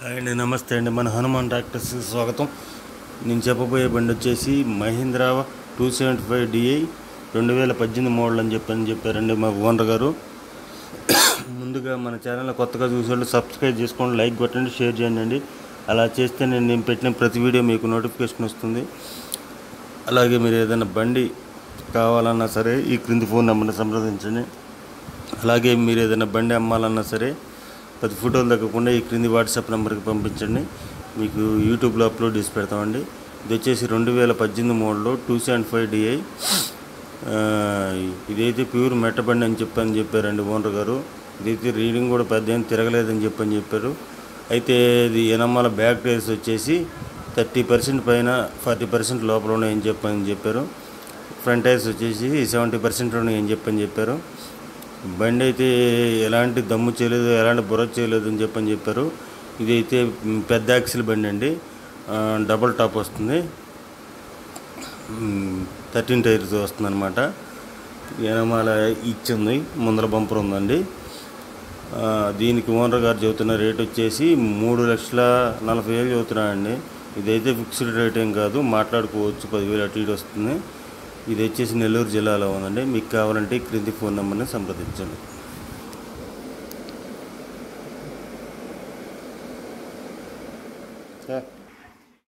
అండి నమస్తే అండి. మన హనుమాన్ ట్రాక్టర్స్కి స్వాగతం. నేను చెప్పబోయే బండి వచ్చేసి మహీంద్రా 275DI 2018 మోడల్ అని చెప్పారండి మా ఓనర్ గారు. ముందుగా మన ఛానల్ కొత్తగా చూసేవాళ్ళు సబ్స్క్రైబ్ చేసుకోండి, లైక్ కొట్టండి, షేర్ చేయండి. అలా చేస్తే నేను పెట్టిన ప్రతి వీడియో మీకు నోటిఫికేషన్ వస్తుంది. అలాగే మీరు ఏదైనా బండి కావాలన్నా సరే ఈ క్రింది ఫోన్ నెంబర్ని సంప్రదించండి. అలాగే మీరు ఏదైనా బండి అమ్మాలన్నా సరే 10 ఫోటోలు తగ్గకుండా ఈ క్రింది వాట్సాప్ నెంబర్కి పంపించండి. మీకు యూట్యూబ్లో అప్లోడ్ చేసి పెడతామండి. ఇది వచ్చేసి 2018 మోడల్ 275DI. ఇదైతే ప్యూర్ మెట్ట బండి అని చెప్పారండి ఓనర్ గారు. ఇదైతే రీడింగ్ కూడా పెద్ద ఏం తిరగలేదని చెప్పారు. అయితే ఇది ఎనమాల బ్యాక్ టైర్స్ వచ్చేసి 30% పైన 40% లోపల ఉన్నాయని చెప్పారు. ఫ్రంట్ టైర్స్ వచ్చేసి 70% ఉన్నాయని చెప్పారు. బండి అయితే ఎలాంటి దమ్ము చేయలేదు, ఎలాంటి బుర్ర చేయలేదు అని చెప్పారు. ఇదైతే పెద్ద యాక్సిల్ బండి అండి, డబుల్ టాప్ వస్తుంది, 13 టైర్స్ వస్తుంది అనమాట. వెనమాల ఇచ్చింది, ముందర బంపర్ ఉందండి. దీనికి ఓనర్ గారు చెబుతున్న రేట్ వచ్చేసి 3,40,000 చెబుతున్నారండి. ఇదైతే ఫిక్స్డ్ రేట్ ఏం కాదు, మాట్లాడుకోవచ్చు, 10,000 అటు ఇటు వస్తుంది. ఇది వచ్చేసి నెల్లూరు జిల్లాలో ఉందండి. మీకు కావాలంటే క్రింది ఫోన్ నెంబర్ని సంప్రదించండి.